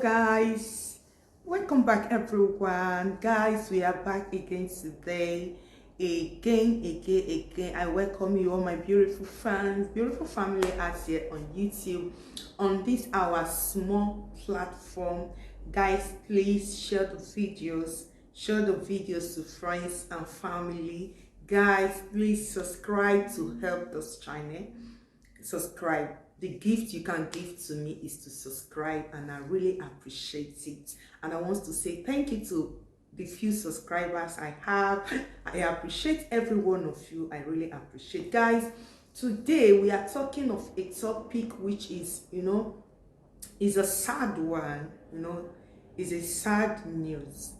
guys, welcome back everyone. Guys, we are back again today. Again. I welcome you, all my beautiful fans, beautiful family out here on YouTube, on this our small platform. Guys, please share the videos to friends and family. Guys, please subscribe to help this channel. Subscribe. The gift you can give to me is to subscribe, and I really appreciate it. And I want to say thank you to the few subscribers I have. I appreciate every one of you. I really appreciate. Guys, today we are talking of a topic which is, is a sad one, is a sad news.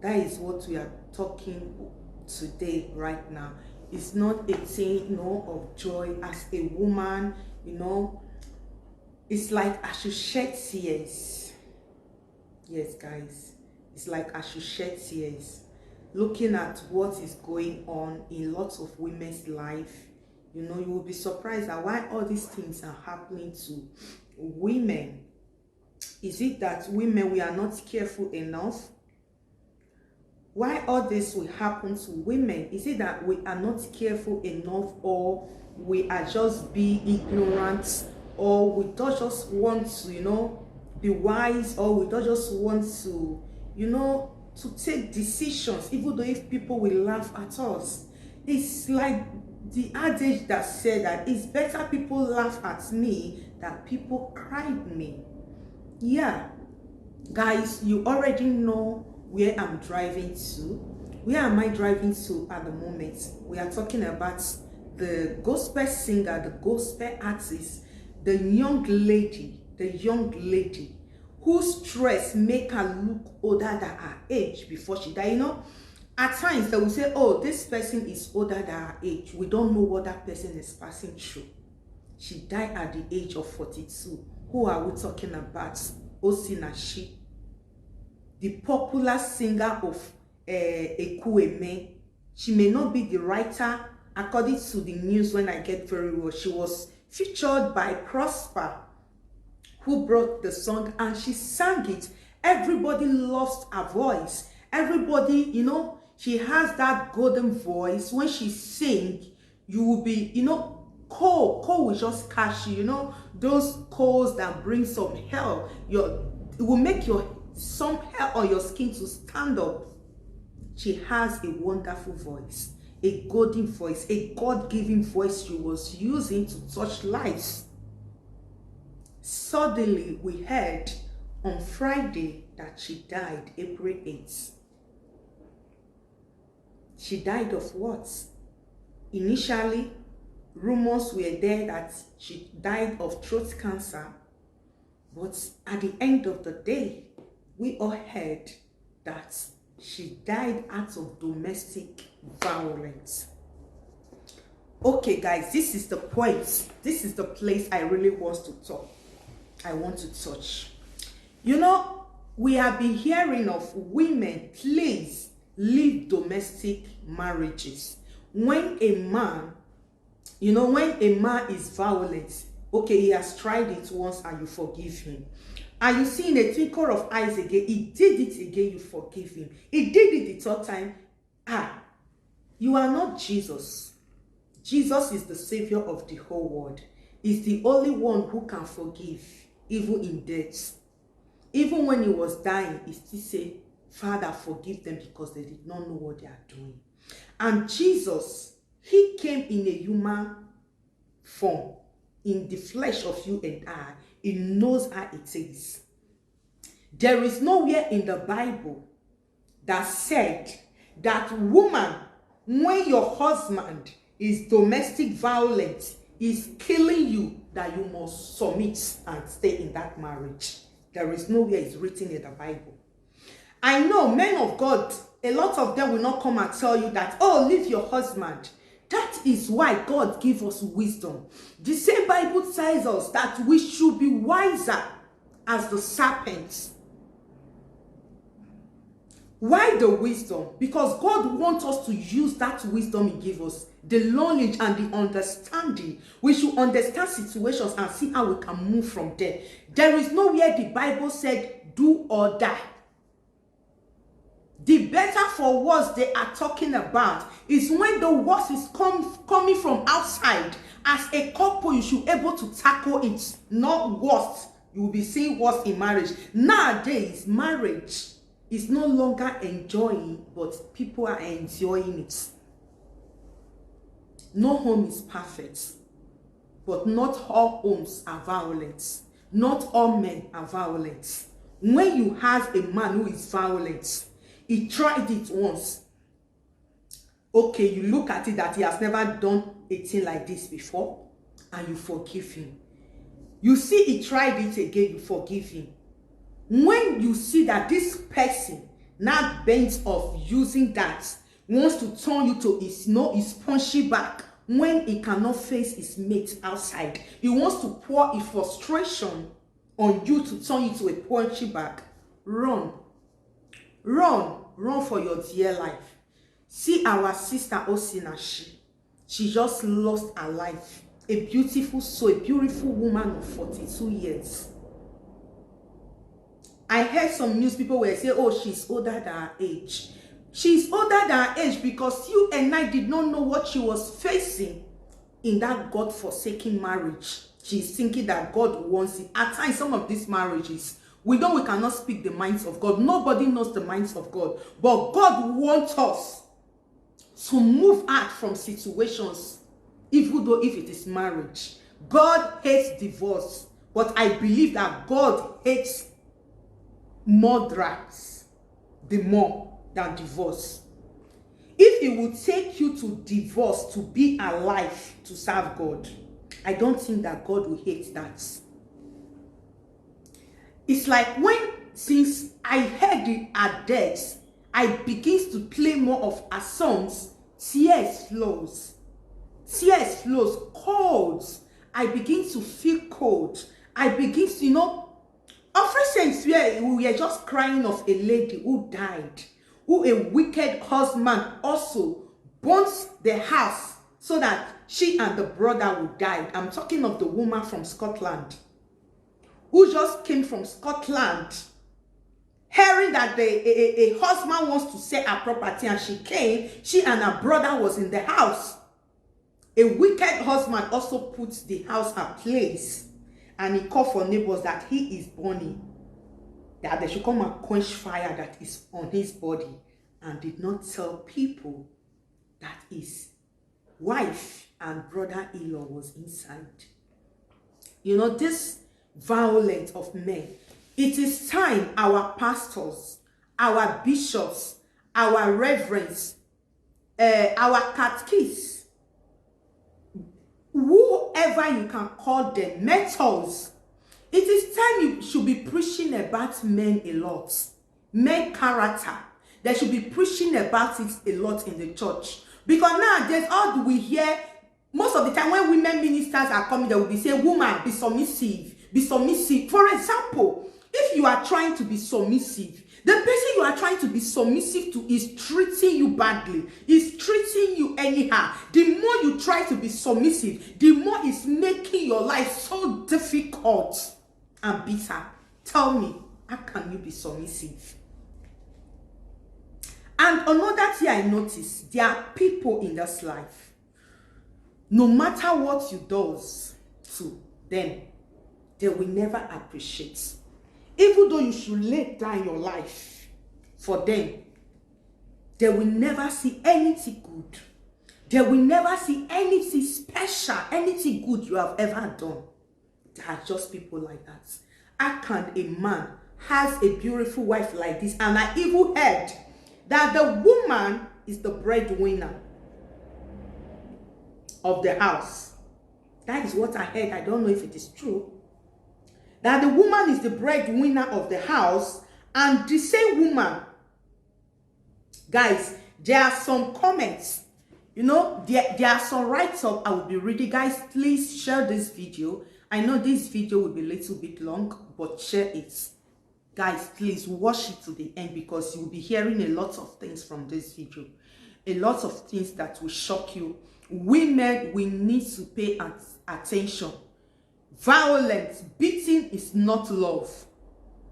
That is what we are talking today, right now. It's not a thing, of joy as a woman, it's like I should shed tears. Yes, guys, it's like I should shed tears looking at what is going on in lots of women's life. You will be surprised at why all these things are happening to women. Is it that women, we are not careful enough? Why all this will happen to women? Is it that we are not careful enough, or we are just being ignorant, or we don't just want to, be wise, or we don't just want to, to take decisions, even though if people will laugh at us? It's like the adage that said that it's better people laugh at me than people cry at me. Yeah, guys, you already know where I'm driving to. Where am I driving to at the moment? We are talking about the gospel singer, the gospel artist, the young lady whose dress make her look older than her age before she died. At times they will say, oh, this person is older than her age. We don't know what that person is passing through. She died at the age of 42. Who are we talking about? Osinachi, the popular singer of Ekueme. She may not be the writer, according to the news when I get very well. She was featured by Prosper, who brought the song, and she sang it. Everybody loves her voice. Everybody, she has that golden voice. When she sings, you will be, cold will just catch you, those colds that bring some hair. It will make some hair on your skin to stand up. She has a wonderful voice, a golden voice, a God-given voice she was using to touch lives. Suddenly, we heard on Friday that she died, April 8th. She died of what? Initially, rumors were there that she died of throat cancer, but at the end of the day, we all heard that she died out of domestic violence. Okay, guys, this is the point. This is the place I really want to talk. I want to touch. We have been hearing of women, please leave domestic marriages. When a man, is violent, okay, he has tried it once and you forgive him. And you see in a twinkle of eyes again, he did it again, you forgive him. He did it the third time. You are not Jesus. Jesus is the Savior of the whole world. He's the only one who can forgive, even in death. Even when he was dying, he still said, Father, forgive them because they did not know what they are doing. And Jesus, he came in a human form, in the flesh of you and I. He knows how it is. There is nowhere in the Bible that said that woman, when your husband is domestic violence, is killing you, that you must submit and stay in that marriage. There is nowhere it's written in the Bible. I know men of God, a lot of them will not come and tell you that, oh, leave your husband. That is why God gives us wisdom. The same Bible tells us that we should be wiser as the serpents. Why the wisdom? Because God wants us to use that wisdom He gives us, the knowledge and the understanding. We should understand situations and see how we can move from there. There is nowhere the Bible said, do or die. The better for worse they are talking about is when the worst is coming from outside. As a couple, you should be able to tackle it, not worst. You will be seeing worst in marriage. Nowadays, marriage is no longer enjoying, but people are enjoying it. No home is perfect, but not all homes are violent. Not all men are violent. When you have a man who is violent, he tried it once. Okay, you look at it that he has never done a thing like this before, and you forgive him. You see he tried it again, you forgive him. When you see that this person now bent of using that, wants to turn you to his, his punchy back, when he cannot face his mate outside, he wants to pour his frustration on you to turn you to a punchy back. Run. Run for your dear life. See our sister Osinachi. She just lost her life. A beautiful soul, a beautiful woman of 42 years. I heard some news people were saying, oh, she's older than her age. She's older than her age because you and I did not know what she was facing in that God-forsaken marriage. She's thinking that God wants it. At times, some of these marriages, we cannot speak the minds of God. Nobody knows the minds of God. But God wants us to move out from situations, even though if it is marriage. God hates divorce. But I believe that God hates murderers the more than divorce. If it would take you to divorce to be alive to serve God, I don't think that God will hate that. It's like since I heard her death, I begin to play more of her songs. Tears flows, cold. I begin to feel cold. I begin to, of recent we are just crying of a lady who died, who a wicked husband also burnt the house so that she and the brother would die. I'm talking of the woman from Scotland, who just came from Scotland, hearing that a husband wants to sell her property, and she and her brother was in the house. A wicked husband also puts the house ablaze, and he called for neighbors that he is burning, that they should come and quench fire that is on his body, and did not tell people that his wife and brother-in-law was inside. This violence of men. It is time our pastors, our bishops, our reverends, our catechists, whoever you can call them, mentors, it is time you should be preaching about men a lot. Men character. They should be preaching about it a lot in the church. Because nowadays, all do we hear, most of the time when women ministers are coming, they will be saying, woman, be submissive. Be submissive. For example, if you are trying to be submissive, the person you are trying to be submissive to is treating you badly, is treating you anyhow. The more you try to be submissive, the more it's making your life so difficult and bitter. Tell me, how can you be submissive? And another thing I noticed, there are people in this life, no matter what you do to them, they will never appreciate. Even though you should lay down your life for them, they will never see anything good. They will never see anything special, anything good you have ever done. There are just people like that. How can a man has a beautiful wife like this? And I even heard that the woman is the breadwinner of the house. That is what I heard. I don't know if it is true. That the woman is the breadwinner of the house, and the same woman, guys, there are some comments, there are some write-up I will be reading. Guys, please share this video. I know this video will be a little bit long, but share it. Guys, please watch it to the end, because you will be hearing a lot of things from this video. A lot of things that will shock you. Women, we need to pay attention. Violence, beating is not love.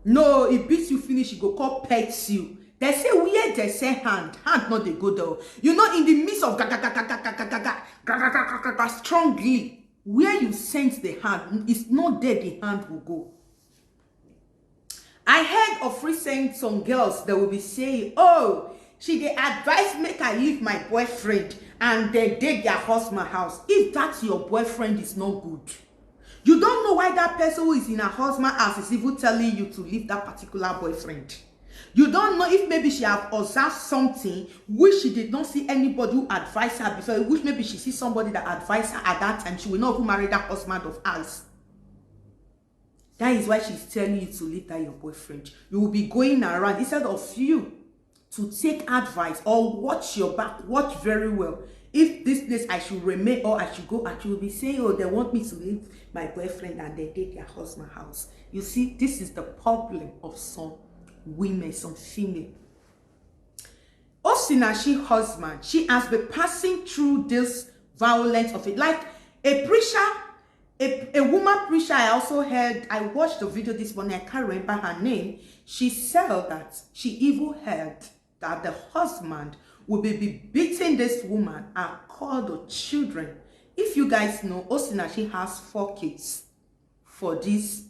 No, it beats you finish, it go call pets you. They say where they say hand not they go though. You know, in the midst of strongly, where you sense the hand, it's not there the hand will go. I heard of recent some girls that will be saying, oh, she they advise make I leave my boyfriend and they take their husband house. If that's your boyfriend, is not good. You don't know why that person who is in her husband house is even telling you to leave that particular boyfriend. You don't know if maybe she have observed something which she did not see anybody who advised her before, which maybe she sees somebody that advised her at that time. She will not even marry that husband of hers. That is why she's telling you to leave that your boyfriend. You will be going around instead of you to take advice or watch your back, watch very well. If this place I should remain or I should go, and you will be saying, oh, they want me to leave my boyfriend and they take their husband's house. You see, this is the problem of some women, some female. Osinachi husband, she has been passing through this violence of it. Like a preacher, a woman preacher I also heard, I watched the video this morning, I can't remember her name. She said that she even heard that the husband will be beating this woman and call the children. If you guys know, Osinachi has 4 kids for this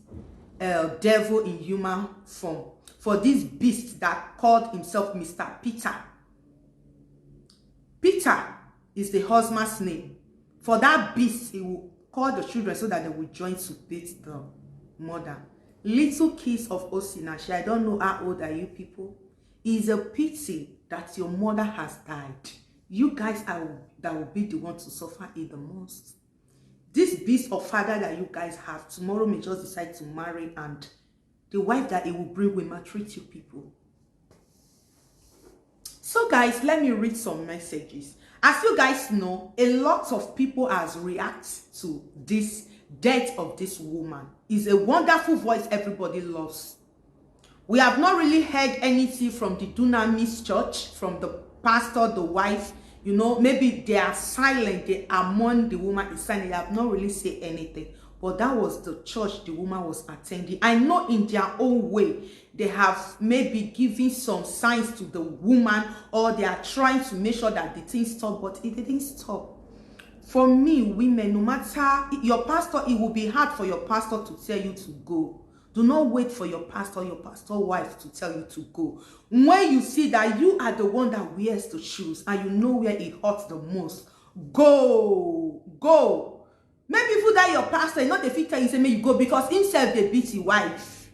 devil in human form, for this beast that called himself Mr. Peter. Peter is the husband's name. For that beast, he will call the children so that they will join to beat the mother. Little kids of Osinachi, I don't know how old are you people. It's a pity that your mother has died. You guys are that will be the one to suffer it the most. This beast of father that you guys have tomorrow may just decide to marry, and the wife that it will bring will maltreat you people. So guys, let me read some messages. As you guys know, a lot of people has reacted to this death of this woman. It's a wonderful voice everybody loves. We have not really heard anything from the Dunamis church, from the pastor, the wife. You know, maybe they are silent, they are mourning the woman is silent. They have not really said anything. But that was the church the woman was attending. I know in their own way, they have maybe given some signs to the woman, or they are trying to make sure that the thing stop, but it didn't stop. For me, women, no matter your pastor, it will be hard for your pastor to tell you to go. Do not wait for your pastor wife to tell you to go. When you see that you are the one that wears the shoes and you know where it hurts the most, go. Maybe if that your pastor, not the fit tell you say may you go because himself they beat his wife.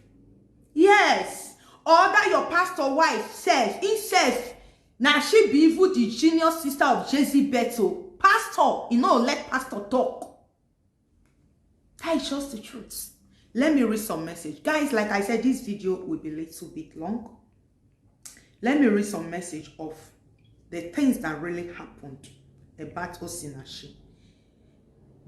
Yes. Or that your pastor wife says, himself, now she be even the junior sister of Jezebel. Pastor, you know, let pastor talk. That is just the truth. Let me read some message. Guys, like I said, this video will be a little bit long. Let me read some message of the things that really happened about Osinachi.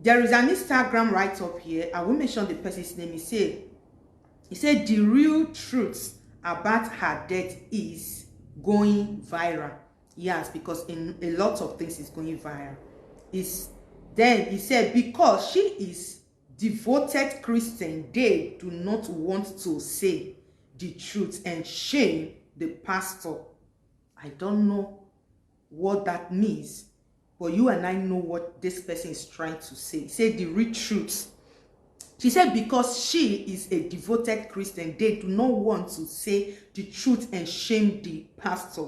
There is an Instagram write-up here. I will mention the person's name. He said the real truth about her death is going viral. Yes, because in a lot of things is going viral. Then he said because she is devoted Christian, they do not want to say the truth and shame the pastor. I don't know what that means, but you and I know what this person is trying to say. He said the real truth. She said because she is a devoted Christian, they do not want to say the truth and shame the pastor.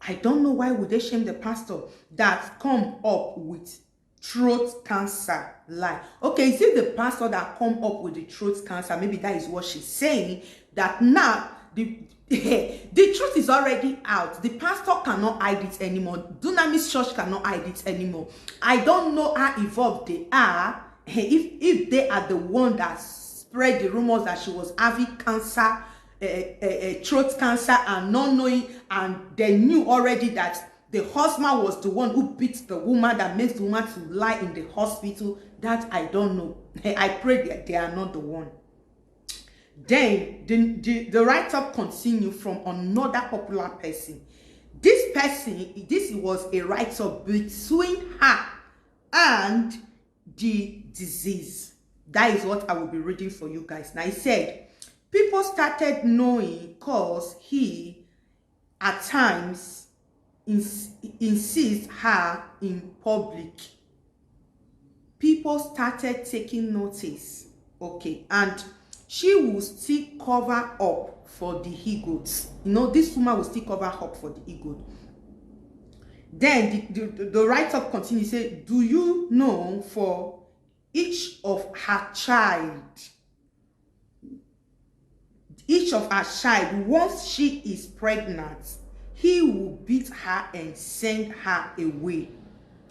I don't know why would they shame the pastor that come up with throat cancer lie. Okay, is it the pastor that come up with the throat cancer? Maybe that is what she's saying, that now the truth is already out. The pastor cannot hide it anymore. Dunamis church cannot hide it anymore. I don't know how involved they are. If they are the one that spread the rumors that she was having cancer, throat cancer, and not knowing, and they knew already that the husband was the one who beat the woman, that makes the woman to lie in the hospital. That I don't know. I pray that they are not the one. Then the write-up continue from another popular person. This person, this was a write-up between her and the disease. That is what I will be reading for you guys. Now, he said, People started knowing because he at times insists her in public. People started taking notice, okay, and she will still cover up for the he-goats. You know, this woman will still cover up for the he-goat. Then the write-up continues, say, do you know for each of her child, once she is pregnant, he will beat her and send her away.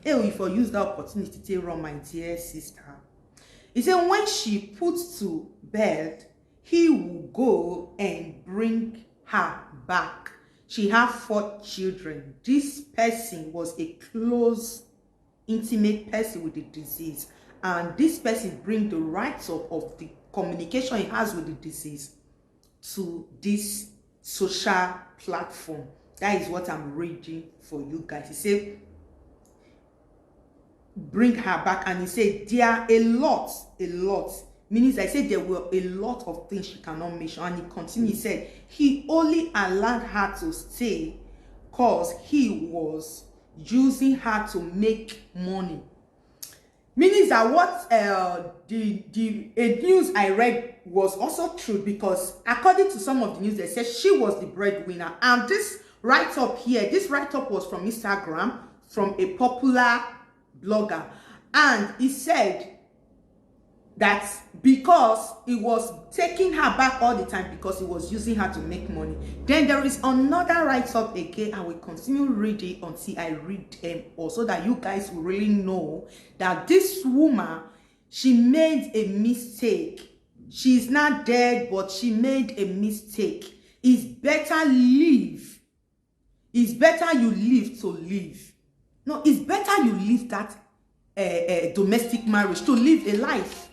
Hey, if I use that opportunity to run, my dear sister. He said when she puts to bed, he will go and bring her back. She had 4 children. This person was a close, intimate person with the disease. And this person brings the rights of the communication he has with the disease to this social platform. That is what I'm reading for you guys. He said, bring her back. And he said, there are a lot. Meaning, I said there were a lot of things she cannot mention. And he continued, he said, he only allowed her to stay because he was using her to make money. Meaning that what the news I read was also true, because according to some of the news, they said she was the breadwinner. And this write-up here, this write-up was from Instagram, from a popular blogger. And he said that because he was taking her back all the time because he was using her to make money. Then there is another write-up again. I will continue reading until I read them all, so that you guys will really know that this woman, she made a mistake. She's not dead, but she made a mistake. It's better live. It's better you live to live. No, it's better you live that domestic marriage to live a life.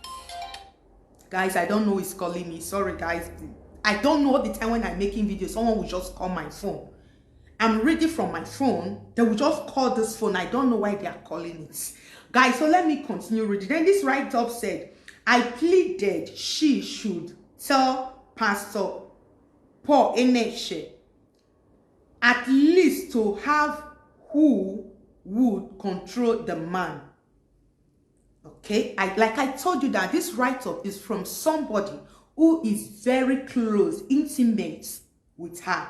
Guys, I don't know who's calling me. Sorry, guys. I don't know the time when I'm making videos, someone will just call my phone. I'm reading from my phone. They will just call this phone. I don't know why they are calling it. Guys, so let me continue reading. Then this write-up said, I pleaded she should tell Pastor Paul Eneshe at least to have who would control the man. Okay, like I told you that this write-up is from somebody who is very close, intimate with her.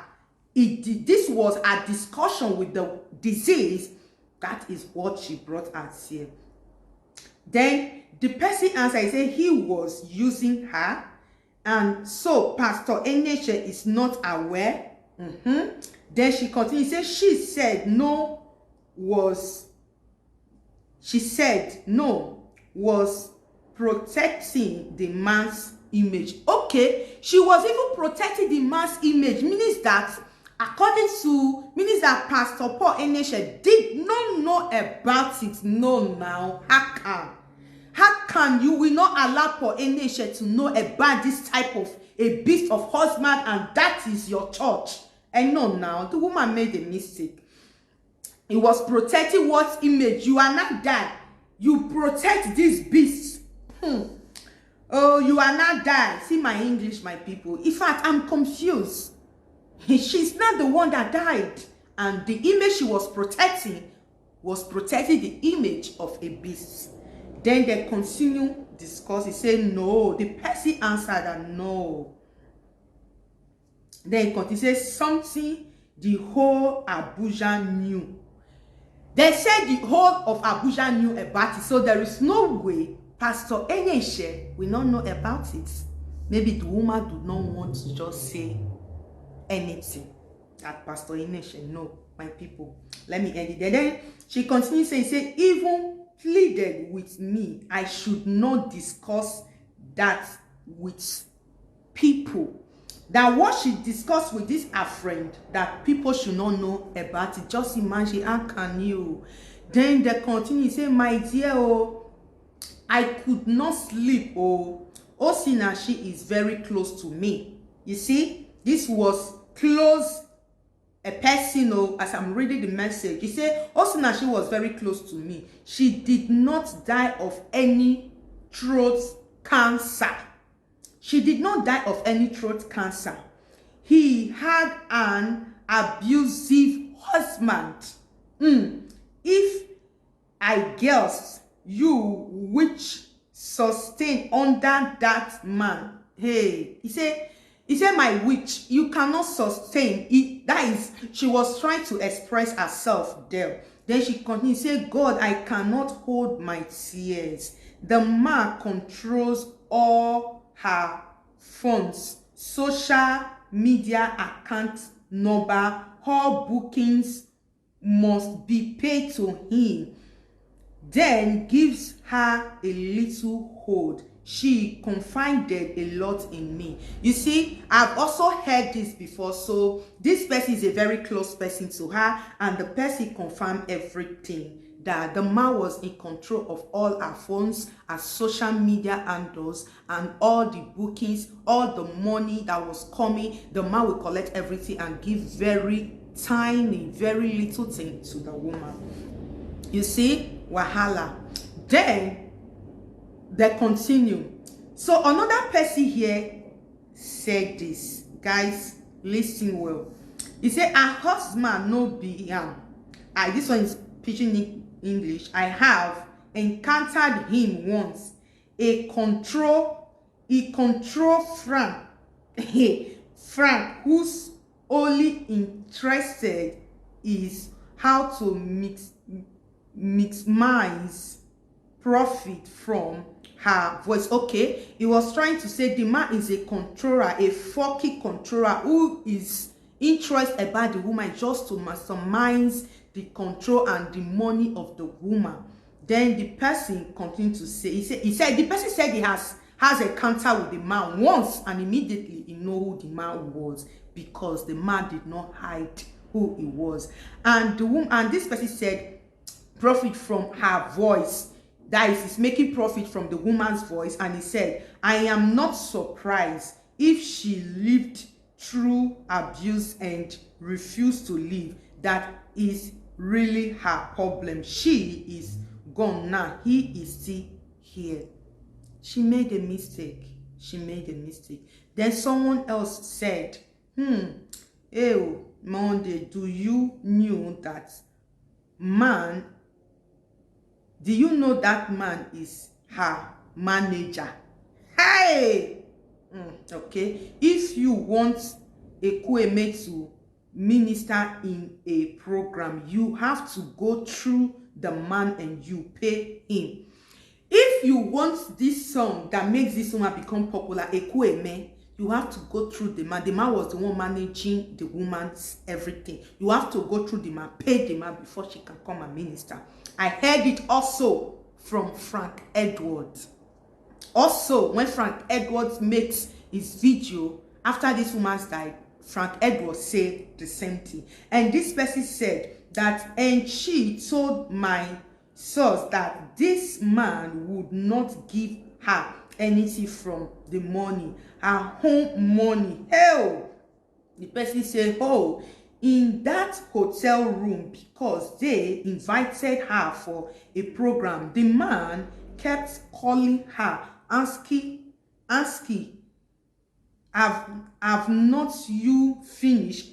This was a discussion with the disease. That is what she brought us here. Then the person answered, said he was using her, and so Pastor Eneshe is not aware. Then she continued, said she said no was protecting the man's image. Okay, she was even protecting the man's image, means that Pastor Paul Eneshe did not know about it. No, now how can you will not allow Paul Eneshe to know about this type of a beast of husband, and that is your church? And no, now the woman made a mistake. He was protecting what image? You are not that. You protect this beast. Oh, you are not that. See my English, my people. In fact, I'm confused. She's not the one that died. And the image she was protecting the image of a beast. Then they continue discuss. He said no. The person answered that no. Then he continued, says something the whole Abuja knew. They said the whole of Abuja knew about it, so there is no way Pastor Eneshe will not know about it. Maybe the woman do not want to just say anything that Pastor Eneshe know, my people. Let me end it there. Then she continues saying, say, even pleaded with me, I should not discuss that with people. That what she discussed with this her friend, that people should not know about it. Just imagine, how can you? Then they continue, say, my dear, oh, I could not sleep. Oh, Osinachi is very close to me. You see, this was close a person, oh, as I'm reading the message. He said, Osinachi was very close to me. She did not die of any throat cancer. She did not die of any throat cancer. He had an abusive husband. If I guess you which sustain under that man, hey, he said, my witch, you cannot sustain it. That is, she was trying to express herself there. Then she continued, say, God, I cannot hold my tears. The man controls all her funds, social media account number, all bookings must be paid to him. Then gives her a little hold. She confided a lot in me. You see, I've also heard this before. So this person is a very close person to her, and the person confirmed everything, that the man was in control of all her phones, her social media handles, and all the bookings, all the money that was coming. The man will collect everything and give very tiny, very little thing to the woman. You see, wahala. Then they continue. So another person here said this. Guys, listen well. He said, her husband no be this one is pitching English. I have encountered him once. He control Frank. Frank, who's only interested is how to maximize profit from her voice. Okay, he was trying to say the man is a controller, a fucking controller who is interested about the woman just to maximize the control and the money of the woman. Then the person continued to say, he said the person said he has a encounter with the man once, and immediately he know who the man was, because the man did not hide who he was. And the woman, and this person said profit from her voice. That is, he's making profit from the woman's voice. And he said, I am not surprised if she lived through abuse and refused to leave. That is really her problem. She is gone now. He is still here. She made a mistake. She made a mistake. Then someone else said, ew, Monday, do you know that man is her manager? Hey! Okay. If you want a Kweme to minister in a program, you have to go through the man and you pay him. If you want this song that makes this woman become popular, a Kweme, you have to go through the man. The man was the one managing the woman's everything. You have to go through the man, pay the man before she can come and minister. I heard it also from Frank Edwards. Also, when Frank Edwards makes his video after this woman's died, Frank Edwards said the same thing. And this person said that, and she told my source that this man would not give her anything from the money, her home money. Hell, the person said, oh, in that hotel room, because they invited her for a program, the man kept calling her, asking, have not you finished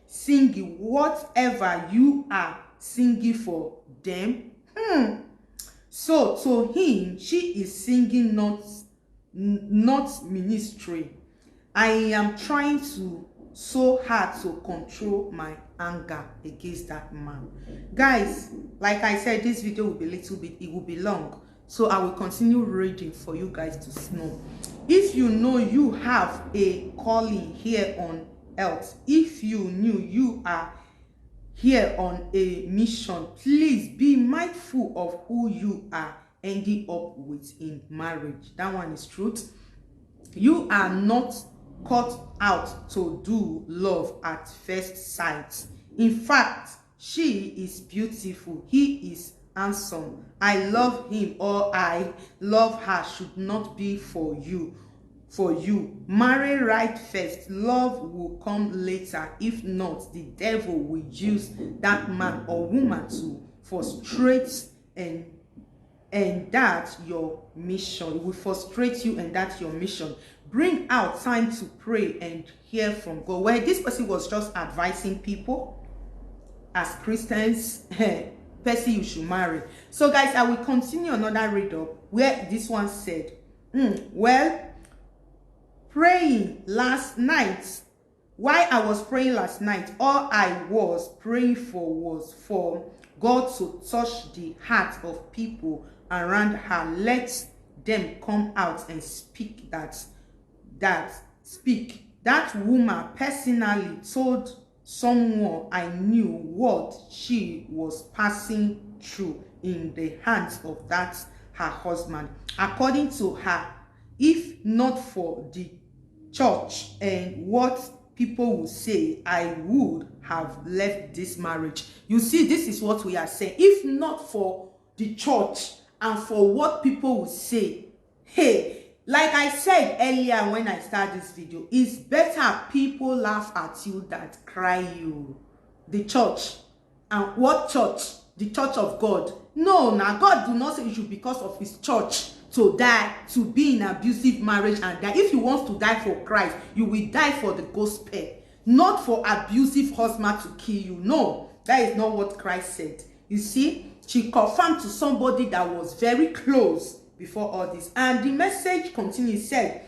singing whatever you are singing for them? So to him, she is singing, not ministry. I am trying to so hard to control my anger against that man. Guys, like I said, this video will be a little bit, it will be long, so I will continue reading for you guys to know. If you know you have a calling here on earth, if you knew you are here on a mission, please be mindful of who you are ending up with in marriage. That one is truth. You are not cut out to do love at first sight. In fact, she is beautiful, he is handsome, I love him or I love her should not be for you. Marry right first, love will come later. If not, the devil will use that man or woman to frustrate and and that's your mission. It will frustrate you, and that's your mission. Bring out time to pray and hear from God. Well, this person was just advising people as Christians, person you should marry. So guys, I will continue another read up where this one said, well, praying last night, while I was praying last night, all I was praying for was for God to touch the heart of people around her. Let them come out and speak speak. That woman personally told someone I knew what she was passing through in the hands of that her husband. According to her, if not for the church and what people will say, I would have left this marriage. You see, this is what we are saying. If not for the church and for what people will say, hey, like I said earlier when I started this video, it's better people laugh at you than cry you. The church. And what church? The church of God. No, now God do not say you should, because of his church, to die, to be in abusive marriage and die. If you want to die for Christ, you will die for the gospel, not for abusive husband to kill you. No, that is not what Christ said. You see, she confirmed to somebody that was very close before all this. And the message continues, said,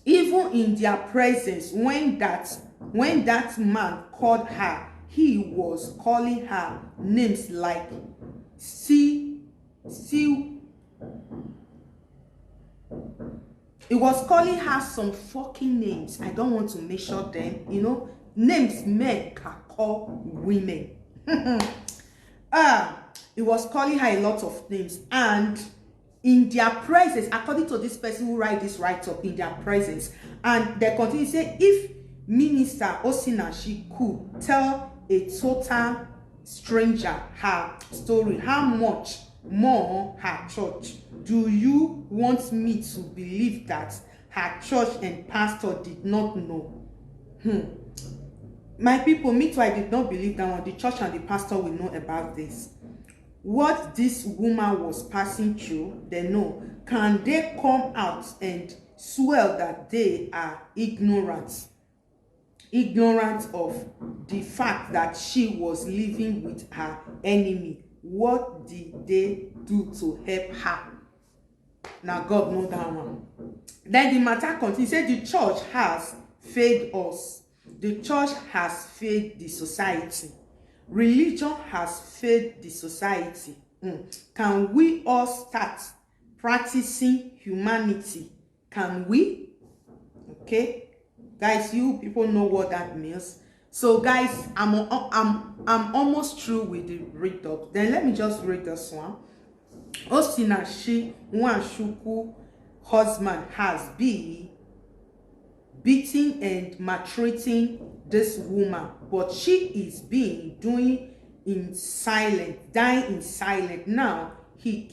even in their presence, when that man called her, he was calling her names like it was calling her some fucking names. I don't want to mention them, you know, names men can call women. It was calling her a lot of names, and in their presence, according to this person who write this write-up, in their presence. And they continue to say, if Minister Osinachi could tell a total stranger her story, how much more her church? Do you want me to believe that her church and pastor did not know? My people, me too, I did not believe that one. The church and the pastor will know about this. What this woman was passing through, they know. Can they come out and swear that they are ignorant of the fact that she was living with her enemy? What did they do to help her? Now God knows that one. Then the matter continues. Say the church has failed us. The church has failed the society. Religion has failed the society. Can we all start practicing humanity? Can we? Okay, guys, you people know what that means. So guys, I'm almost through with the read up. Then let me just read this one. Osinachi Nwachukwu husband has been beating and maltreating this woman, but she is being dying in silence. Now he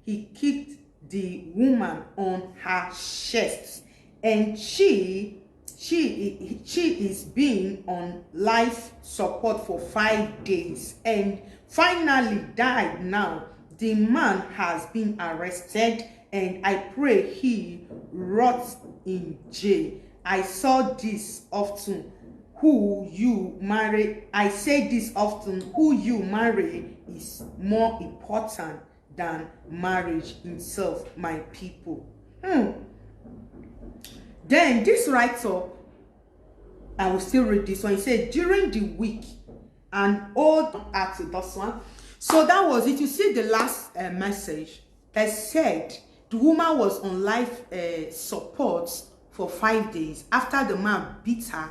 kicked the woman on her chest, and she is being on life support for 5 days and finally died. Now the man has been arrested, and I pray he rots in jail. I saw this often. Who you marry, I say this often, who you marry is more important than marriage itself, my people. Then this write-up, I will still read this one. He said, during the week, an old act to this one. So that was it. You see the last message. They said the woman was on life support for 5 days after the man beat her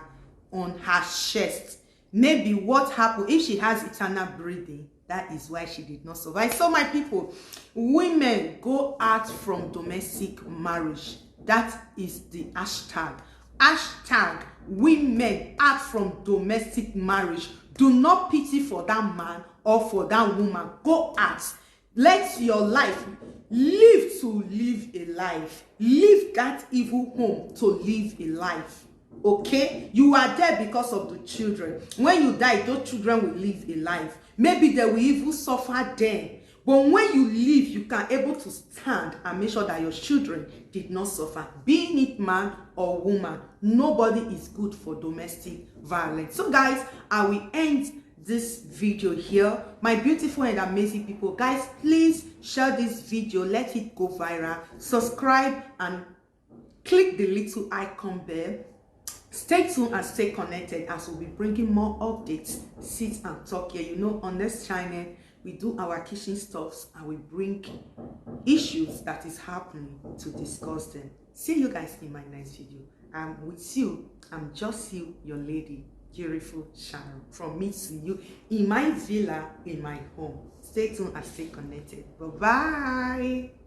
on her chest. Maybe what happened, if she has eternal breathing, that is why she did not survive. So my people, women, go out from domestic marriage. That is the hashtag. Hashtag women out from domestic marriage. Do not pity for that man or for that woman. Go out. Let your life live to live a life. Leave that evil home to live a life. Okay, you are there because of the children. When you die, those children will live a life. Maybe they will even suffer then. But when you leave, you can able to stand and make sure that your children did not suffer. Being it man or woman, nobody is good for domestic violence. So guys, I will end this video here. My beautiful and amazing people, guys, please share this video, let it go viral, subscribe and click the little icon bell. Stay tuned and stay connected as we'll be bringing more updates. Sit and talk here. You know, on this channel we do our kitchen stuffs and we bring issues that is happening to discuss them. See you guys in my next video. I'm with you. I'm just you, your lady, beautiful Sharon. From me to you in my villa, in my home. Stay tuned and stay connected. Bye bye.